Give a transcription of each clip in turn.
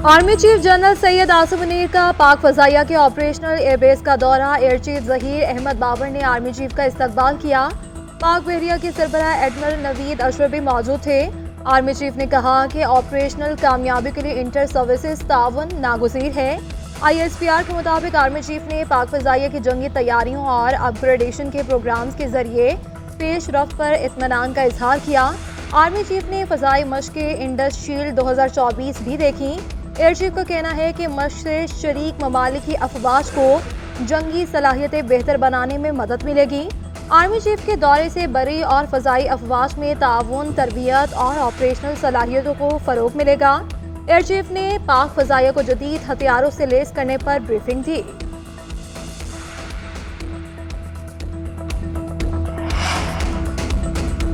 Army chief general Syed Asim Munir का पाक फजाइया के ऑपरेशनल एयरबेस का दौरा। एयर चीफ जहीर अहमद बाबर ने आर्मी चीफ का इस्तकबाल किया। पाक बहरिया के सरबराह एडमिरल नवीद अशरफ भी मौजूद थे। आर्मी चीफ ने कहा कि ऑपरेशनल कामयाबी के लिए इंटर सर्विसेज ताउन नागुज़ीर है। ISPR के मुताबिक आर्मी चीफ ने पाक फजाइया की जंगी तैयारियों और अपग्रेडेशन के प्रोग्राम्स के जरिए पेश रफ्त पर इत्मीनान का इजहार किया। आर्मी चीफ ने फजाई मशक़ इंडस शील्ड 2024 भी देखी। एयर चीफ का कहना है कि मशक़ से शरीक ममालिक की अफवाज को जंगी सलाहियतें बेहतर बनाने में मदद मिलेगी। आर्मी चीफ के दौरे से बरी और फ़ज़ाई अफवाज में ताउन, तरबियत और ऑपरेशनल सलाहियतों को फ़रोग़ मिलेगा। एयर चीफ ने पाक फ़ज़ाइया को जदीद हथियारों से लेस करने पर ब्रीफिंग दी।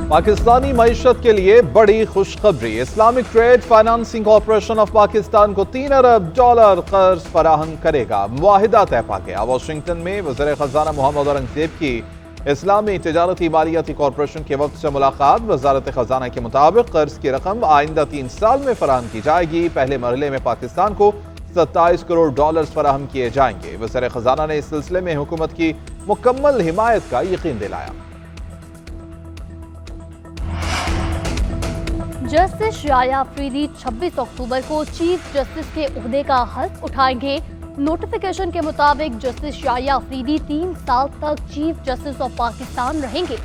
पाकिस्तानी मईशत के लिए बड़ी खुशखबरी। Islamic trade financing corporation of Pakistan को $3 अरब कर्ज फराहम करेगा। मुआहिदा तय पा गया। वाशिंगटन में वज़ीर ख़ज़ाना मोहम्मद औरंगज़ेब की इस्लामी तिजारती मालियाती कॉरपोरेशन के वक्त से मुलाकात। वज़ारत ख़ज़ाना के मुताबिक कर्ज की रकम आइंदा 3 साल में फराहम की जाएगी। पहले मरहले में पाकिस्तान को $27 करोड़ फराहम किए जाएंगे। वज़ीर ख़ज़ाना ने इस सिलसिले में हुकूमत की मुकम्मल हिमायत का यकीन दिलाया। जस्टिस शाया अफरीदी 26 अक्टूबर को चीफ जस्टिस के ओहदे का हल्फ उठाएंगे। नोटिफिकेशन के मुताबिक जस्टिस शाया अफरीदी 3 साल तक चीफ जस्टिस ऑफ पाकिस्तान रहेंगे।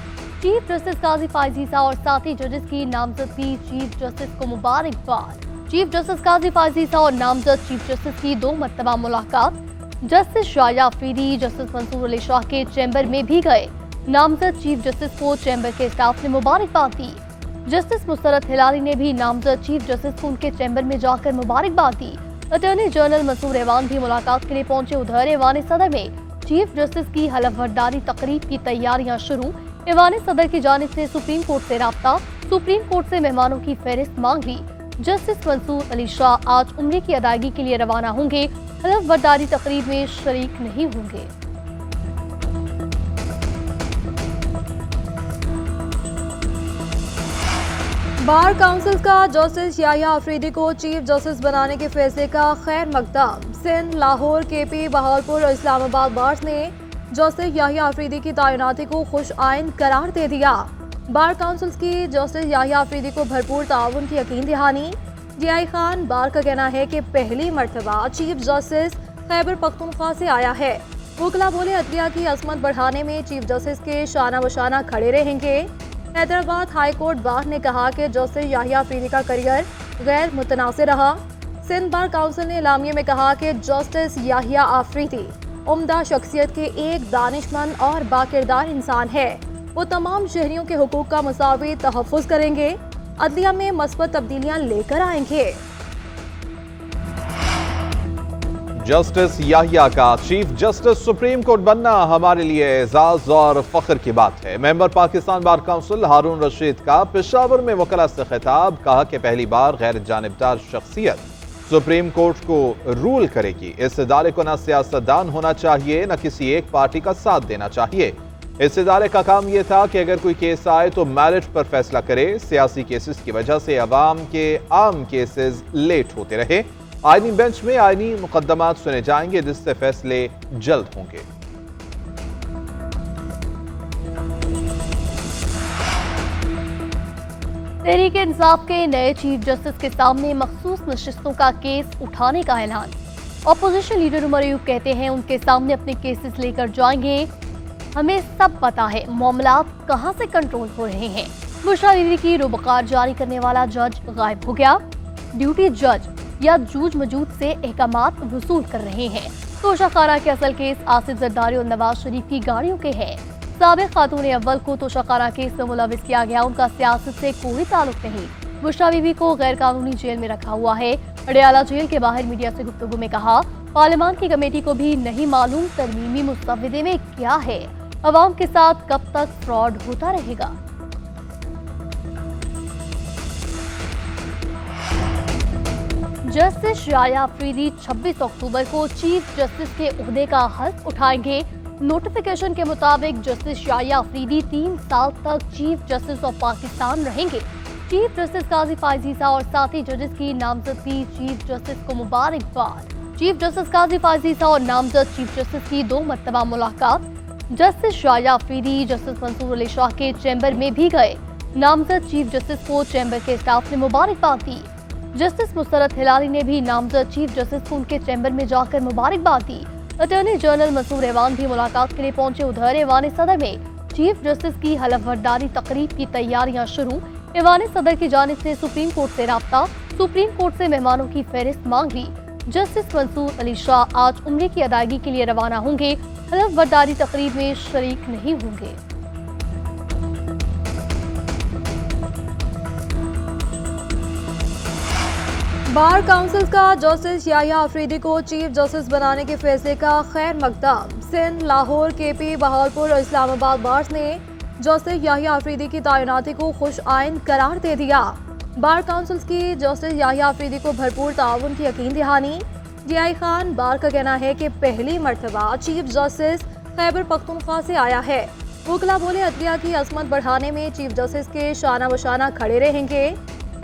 चीफ जस्टिस काजी फायज ईसा और साथी जजेस की नामजदगी चीफ जस्टिस को मुबारकबाद। चीफ जस्टिस काजी फायज ईसा और नामजद चीफ जस्टिस की 2 मरतबा मुलाकात। जस्टिस शाया अफरीदी जस्टिस मंसूर अली शाह के चैम्बर में भी गए। नामजद चीफ जस्टिस को चैम्बर के स्टाफ ने मुबारकबाद दी। जस्टिस मुस्तरद हिलाली ने भी नामजद चीफ जस्टिस को उनके चैम्बर में जाकर मुबारकबाद दी। अटॉर्नी जनरल मसूर एवान भी मुलाकात के लिए पहुंचे। उधर एवान सदर में चीफ जस्टिस की हलफबरदारी तकरीब की तैयारियां शुरू। एवान सदर की जानिब से सुप्रीम कोर्ट से राब्ता। सुप्रीम कोर्ट से मेहमानों की फहरिस्त मांग ली। जस्टिस मंसूर अली शाह आज उम्रे की अदायगी के लिए रवाना होंगे। हलफबरदारी तकरीब में शरीक नहीं होंगे। बार काउंसिल का जस्टिस याह्या अफरीदी को चीफ जस्टिस बनाने के फैसले का खैर मकदम। सिंध, लाहौर, KP, बहावलपुर और इस्लामाबाद बार्स ने जस्टिस याह्या अफरीदी की तैनाती को खुश आइन करार दे दिया। बार काउंसिल की जस्टिस याह्या अफरीदी को भरपूर ताउन की यकीन दहानी। DI खान बार का कहना है कि पहली मरतबा चीफ जस्टिस खैबर पख्तूनख्वा से आया है। वकला बोले अदलिया की असमत बढ़ाने में चीफ जस्टिस के शाना बशाना खड़े रहेंगे। हैदराबाद हाई कोर्ट बार ने कहा कि जस्टिस याह्या अफरीदी का करियर गैर मुतनासिर रहा। सिंध बार काउंसिल ने एलामिया में कहा कि जस्टिस याह्या अफरीदी उम्दा शख्सियत के एक दानिशमंद और बाकिरदार इंसान है। वो तमाम शहरियों के हुकूक का मुसावी तहफ़्फ़ुज़ करेंगे। अदलिया में मस्बत तब्दीलियां लेकर आएंगे। जस्टिस याह्या का चीफ जस्टिस सुप्रीम कोर्ट बनना हमारे लिए एजाज और फख्र की बात है। मेंबर पाकिस्तान बार काउंसिल हारून रशीद का पेशावर में वकला से खिताब। कहा कि पहली बार गैर जानिबदार शख्सियत सुप्रीम कोर्ट को रूल करेगी। इस इदारे को न सियासतदान होना चाहिए, न किसी एक पार्टी का साथ देना चाहिए। इस इदारे का काम यह था कि अगर कोई केस आए तो मेरिट पर फैसला करे। सियासी केसेस की वजह से अवाम के आम केसेस लेट होते रहे। आईनी बेंच में आईनी मुकदमात सुने जाएंगे, जिससे फैसले जल्द होंगे। तहरीक इंसाफ के नए चीफ जस्टिस के सामने मखसूस नशिस्तों का केस उठाने का ऐलान। अपोजिशन लीडर उमर अयूब कहते हैं उनके सामने अपने केसेस लेकर जाएंगे। हमें सब पता है मामलात कहां से कंट्रोल हो रहे हैं। मुशाहिदे की रुबकार जारी करने वाला जज गायब हो गया। ड्यूटी जज या जूझ मजूद से अहकामात वसूल कर रहे हैं। तोशाखाना के असल केस आसिफ जरदारी और नवाज शरीफ की गाड़ियों के हैं। साबिक खातून अव्वल को तोशाखाना केस में मुलविस किया गया। उनका सियासत से कोई ताल्लुक नहीं। बुशरा बीबी को गैर कानूनी जेल में रखा हुआ है। अडयाला जेल के बाहर मीडिया से गुफ्तगू में कहा, पार्लियामान की कमेटी को भी नहीं मालूम तरमीमी मुस्तविदे में क्या है। अवाम के साथ कब तक फ्रॉड होता रहेगा। जस्टिस शाया अफरीदी 26 अक्टूबर को चीफ जस्टिस के ओहदे का हल्फ उठाएंगे। नोटिफिकेशन के मुताबिक जस्टिस शाया अफरीदी 3 साल तक चीफ जस्टिस ऑफ पाकिस्तान रहेंगे। चीफ जस्टिस काजी फाइज ईसा और साथी जजेस की नामजदगी चीफ जस्टिस को मुबारकबाद। चीफ जस्टिस काजी फाइज ईसा और नामजद चीफ जस्टिस की 2 मरतबा मुलाकात। जस्टिस शाहिया अफरीदी जस्टिस मंसूर अली शाह के चैम्बर में भी गए। नामजद चीफ जस्टिस को चैम्बर के स्टाफ ने मुबारकबाद दी। जस्टिस मुस्तरद हिलाली ने भी नामजद चीफ जस्टिस को उनके चैम्बर में जाकर मुबारकबाद दी। अटॉर्नी जनरल मंसूर ऐवान भी मुलाकात के लिए पहुंचे। उधर ऐवान सदर में चीफ जस्टिस की हलफबरदारी तकरीब की तैयारियां शुरू। ऐवान सदर की जानिब से सुप्रीम कोर्ट से राब्ता, सुप्रीम कोर्ट से मेहमानों की फहरिस्त मांग ली। जस्टिस मंसूर अली शाह आज उम्रे की अदायगी के लिए रवाना होंगे। हलफबरदारी तकरीब में शरीक नहीं होंगे। बार काउंसिल का जस्टिस याहिया अफरीदी को चीफ जस्टिस बनाने के फैसले का खैर मकदम। सिंध, लाहौर, केपी, बहावलपुर और इस्लामाबाद बार्स ने जस्टिस याहिया अफरीदी की तैनाती को खुश आइन करार दे दिया। बार काउंसिल की जस्टिस याहिया अफरीदी को भरपूर ताउन की यकीन दहानी। DI खान बार का कहना है कि पहली मरतबा चीफ जस्टिस खैबर पख्तूनख्वा से आया है। वकला बोले अदलिया की असमत बढ़ाने में चीफ जस्टिस के शाना बशाना खड़े रहेंगे।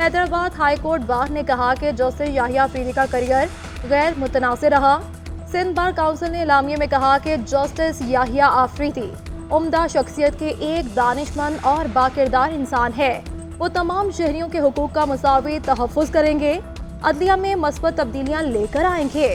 हैदराबाद हाई कोर्ट बार ने कहा कि जस्टिस याहिया अफरीदी का करियर गैर मुतनासिर रहा। सिंध बार काउंसिल ने एलामिया में कहा कि जस्टिस याहिया अफरीदी उम्दा शख्सियत के एक दानिशमंद और बाकिरदार इंसान है। वो तमाम शहरियों के हुकूक का मुसावी तहफ़्फ़ुज़ करेंगे, अदलिया में मस्बत तब्दीलियां लेकर आएंगे।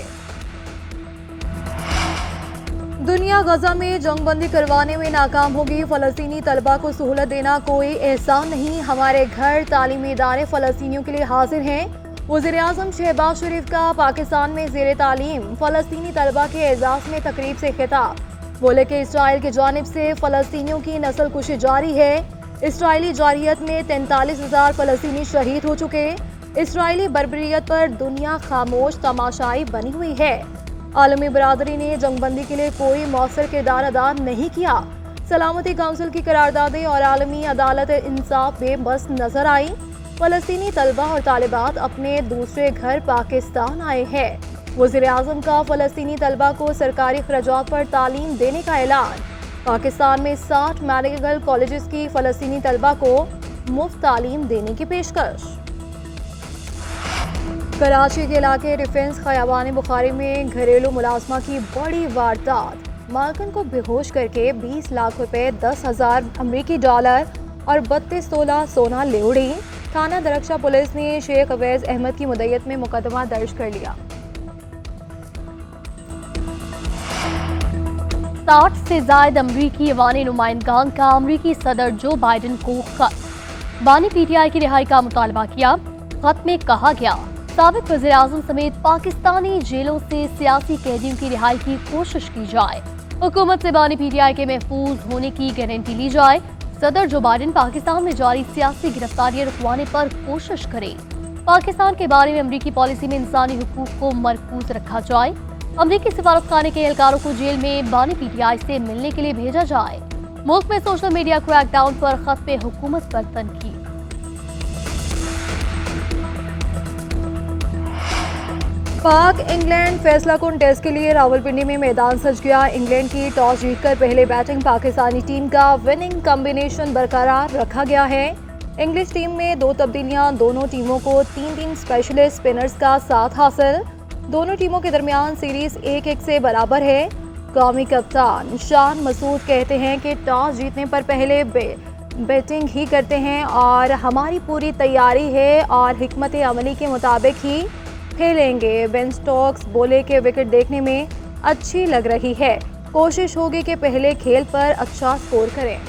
दुनिया गजा में जंगबंदी करवाने में नाकाम होगी। फ़लस्तीनी तलबा को सहूलत देना कोई एहसान नहीं। हमारे घर तालीमी इदारे फ़लस्तीनियों के लिए हाजिर हैं। वज़ीर-ए-आज़म शहबाज शरीफ का पाकिस्तान में ज़ेर तालीम फ़लस्तीनी तलबा के एजाज़ में तकरीब से खिताब। बोले कि इसराइल की जानिब से फ़लस्तीनियों की नस्ल कुशी जारी है। इसराइली जारियत में 43,000 फ़लस्तीनी शहीद हो चुके। इसराइली बर्बरियत पर दुनिया खामोश तमाशाई बनी हुई है। आलमी बरादरी ने जंगबंदी के लिए कोई मौसर किरदार अदा नहीं किया। सलामती काउंसिल की करारदादें और आलमी अदालत इंसाफ बेबस नजर आई। फ़लस्तीनी तलबा और तालिबात अपने दूसरे घर पाकिस्तान आए हैं। वज़ीर-ए-आज़म का फ़लस्तीनी तलबा को सरकारी खर्चात पर तालीम देने का ऐलान। पाकिस्तान में 60 मेडिकल कॉलेजेस की फ़लस्तीनी तलबा को मुफ्त तालीम देने की पेशकश। कराची के इलाके डिफेंस खयाबान बुखारी में घरेलू मुलाजमा की बड़ी वारदात। मालकन को बेहोश करके 20 लाख रुपए, 10,000 अमरीकी डॉलर और 32 तोला सोना ले उड़ी। थाना दरख्शा पुलिस ने शेख अवैज अहमद की मुद्दत में मुकदमा दर्ज कर लिया। 60 से जायद अमरीकी अवानी नुमाइंदगान का अमरीकी सदर जो बाइडन को खत। बानी PTI की रिहाई का मुतालबा किया। खत में कहा गया साबिक वज़ीर-ए-आज़म समेत पाकिस्तानी जेलों से सियासी कैदियों की रिहाई की कोशिश की जाए। हुकूमत से बानी PTI के महफूज होने की गारंटी ली जाए। सदर जो बाइडन पाकिस्तान में जारी सियासी गिरफ्तारियां रुकवाने पर कोशिश करें। पाकिस्तान के बारे में अमरीकी पॉलिसी में इंसानी हुकूक को मरकूज रखा जाए। अमरीकी सिफारतखाने के एहलकारों को जेल में बानी PTI से मिलने के लिए भेजा जाए। मुल्क में सोशल मीडिया क्रैकडाउन पर खत पे हुकूमत पर तनकीद। पाक इंग्लैंड फैसला कुन टेस्ट के लिए रावलपिंडी में मैदान सज गया। इंग्लैंड की टॉस जीतकर पहले बैटिंग पाकिस्तानी टीम का विनिंग कॉम्बिनेशन बरकरार रखा गया है। इंग्लिश टीम में 2 तब्दीलियां, दोनों टीमों को 3 स्पेशलिस्ट स्पिनर्स का साथ हासिल। दोनों टीमों के दरमियान सीरीज 1-1 से बराबर है। कौमी कप्तान शान मसूद कहते हैं कि टॉस जीतने पर पहले बैटिंग ही करते हैं और हमारी पूरी तैयारी है और हिकमत अमली के मुताबिक ही खेलेंगे। बेन स्टोक्स बोले कि विकेट देखने में अच्छी लग रही है, कोशिश होगी कि पहले खेल पर अच्छा स्कोर करें।